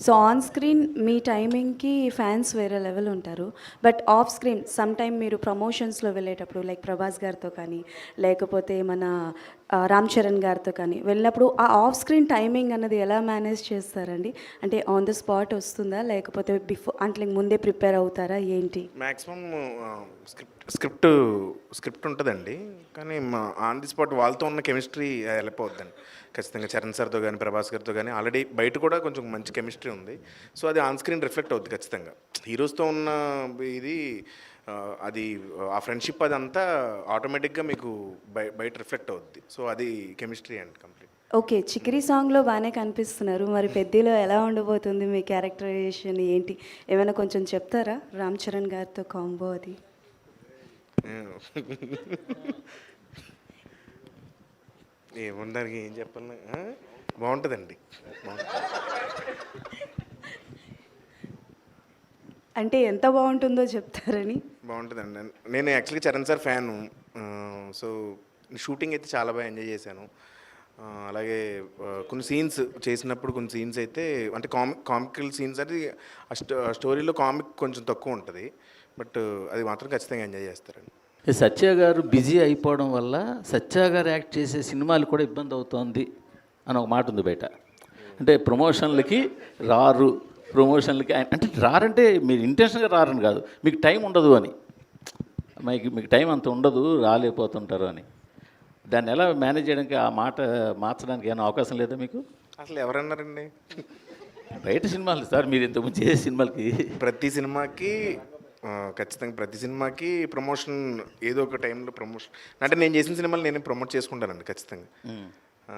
So on screen మీ టైమింగ్కి fans వేరే లెవెల్ ఉంటారు. But off screen some time మీరు ప్రమోషన్స్లో వెళ్ళేటప్పుడు లైక్ ప్రభాస్ గారితో కానీ లేకపోతే మన రామ్ చరణ్ గారితో కానీ వెళ్ళినప్పుడు ఆ ఆఫ్ స్క్రీన్ టైమింగ్ అన్నది ఎలా మేనేజ్ చేస్తారండి? అంటే ఆన్ ద స్పాట్ వస్తుందా లేకపోతే అంటే ముందే ప్రిపేర్ అవుతారా ఏంటి? మ్యాక్సిమం స్క్రిప్ట్ స్క్రిప్ట్ ఉంటుందండి, కానీ మా ఆన్ ది స్పాట్ వాళ్ళతో ఉన్న కెమిస్ట్రీ వెళ్ళిపోద్దండి. ఖచ్చితంగా చరణ్ సార్తో కానీ ప్రభాస్ గారితో కానీ ఆల్రెడీ బయట కూడా కొంచెం మంచి కెమిస్ట్రీ ఉంది. సో అది ఆన్ స్క్రీన్ రిఫ్లెక్ట్ అవుద్ది ఖచ్చితంగా. హీరోస్తో ఉన్న ఇది అది ఆ ఫ్రెండ్షిప్ అదంతా ఆటోమేటిక్గా మీకు బయట రిఫ్లెక్ట్ అవుద్ది. సో అది కెమిస్ట్రీ అండి కంప్లీట్. ఓకే, చికిరి సాంగ్లో బాగానే కనిపిస్తున్నారు. మరి పెద్దిలో ఎలా ఉండబోతుంది మీ క్యారెక్టరైజేషన్ ఏంటి? ఏమైనా కొంచెం చెప్తారా రామ్ చరణ్ గారితో కాంబో అది? ఏముందానికి ఏం చెప్పాలి, బాగుంటుందండి. అంటే ఎంత బాగుంటుందో చెప్తారని? బాగుంటుందండి. నేను యాక్చువల్గా Charan sir fan. So shooting అయితే చాలా బాగా ఎంజాయ్ చేశాను. అలాగే కొన్ని సీన్స్ చేసినప్పుడు కొన్ని సీన్స్ అయితే అంటే కామికల్ సీన్స్ అంటే స్టోరీలో కామిక్ కొంచెం తక్కువ ఉంటుంది, బట్ అది మాత్రం ఖచ్చితంగా ఎంజాయ్ చేస్తారండి. సత్య గారు బిజీ అయిపోవడం వల్ల సత్య గారు యాక్ట్ చేసే సినిమాలు కూడా ఇబ్బంది అవుతోంది అని ఒక మాట ఉంది బయట. అంటే ప్రమోషన్లకి రారు, ప్రమోషన్లకి అంటే రారంటే మీరు ఇంటెన్షన్గా రారని కాదు, మీకు టైం ఉండదు అని. మీకు టైం అంత ఉండదు, రాలేకపోతుంటారు అని. దాన్ని ఎలా మేనేజ్ చేయడానికి, ఆ మాట మార్చడానికి ఏమైనా అవకాశం లేదా మీకు? అసలు ఎవరన్నారండి? బయట సినిమాలు సార్, మీరు ఇంతకుముందు చేసే సినిమాలకి ప్రతి సినిమాకి ఖచ్చితంగా ప్రతి సినిమాకి ప్రమోషన్ ఏదో ఒక టైంలో ప్రమోషన్ అంటే నేను చేసిన సినిమాలు నేను ప్రమోట్ చేసుకుంటానండి ఖచ్చితంగా.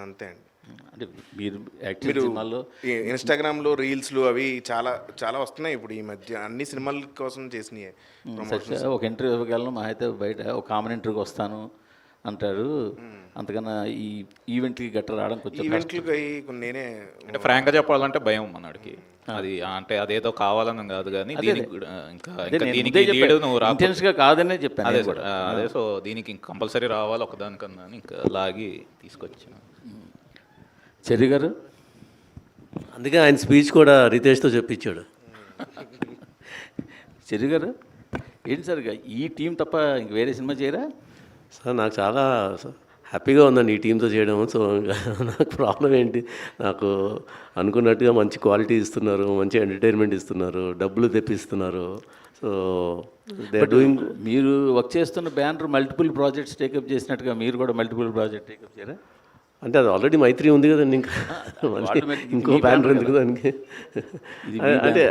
అంతే అండి. అంటే మీరు సినిమాల్లో ఇన్స్టాగ్రామ్లో రీల్స్లు అవి చాలా చాలా వస్తున్నాయి ఇప్పుడు ఈ మధ్య, అన్ని సినిమాల కోసం చేసినాయి. ఒక ఇంటర్వ్యూ ఇవ్వగలను, మా అయితే బయట ఒక కామన్ ఇంటర్వ్యూకి వస్తాను అంటారు. అంతకన్నా ఈ ఈవెంట్కి గట్రా రావడం కొంచెం ఈవెంట్లకి నేనే అంటే ఫ్రాంక్గా చెప్పాలంటే భయం మనవాడికి. అది అంటే అదేదో కావాలని కాదు, కానీ దీనికి ఇంటెన్స్గా కాదనే చెప్పాను అదే సార్. అదే సో దీనికి కంపల్సరీ రావాలి ఒకదానికన్నా ఇంకా లాగి తీసుకొచ్చాను. చెర్రి గారు అందుకే ఆయన స్పీచ్ కూడా రితేష్తో చెప్పించాడు. చెర్రి గారు ఏంటి సార్, ఈ టీం తప్ప ఇంక వేరే సినిమా చేయరా? సార్ నాకు చాలా హ్యాపీగా ఉందండి ఈ టీంతో చేయడం. సో నాకు ప్రాబ్లం ఏంటి, నాకు అనుకున్నట్టుగా మంచి క్వాలిటీ ఇస్తున్నారు, మంచి ఎంటర్టైన్మెంట్ ఇస్తున్నారు, డబ్బులు తెప్పిస్తున్నారు. So they are doing. మీరు వర్క్ చేస్తున్న బ్యానర్ మల్టిపుల్ ప్రాజెక్ట్స్ టేకప్ చేసినట్టుగా మీరు కూడా మల్టిపుల్ ప్రాజెక్ట్ టేకప్ చేయరా? అంటే అది ఆల్రెడీ మైత్రి ఉంది కదండి, ఇంకా ఇంకో బ్యానర్ ఎందుకు దానికి? అంటే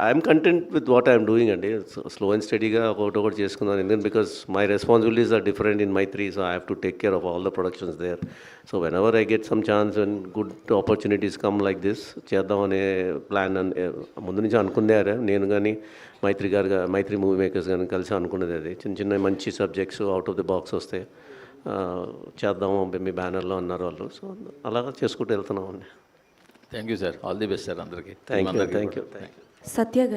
I'm content with what I'm doing అండి. స్లో అండ్ స్టడీగా ఒకటి చేసుకున్నాను. ఎందుకంటే because my responsibilities are different in Mythri, so I have to take care of all the productions there. So whenever I get some chance and good opportunities come like this, చేద్దామనే plan ముందు నుంచి అనుకున్నారు. నేను కానీ మైత్రి movie makers కానీ కలిసి అనుకున్నది అది. చిన్న మంచి subjects out of the box వస్తే చేద్దాము మీ బ్యానర్లో అన్నారు వాళ్ళు. సో అలాగా చేసుకుంటూ వెళ్తున్నామండి. Thank you sir, all the best sir అందరికీ. Thank you. సత్య గారు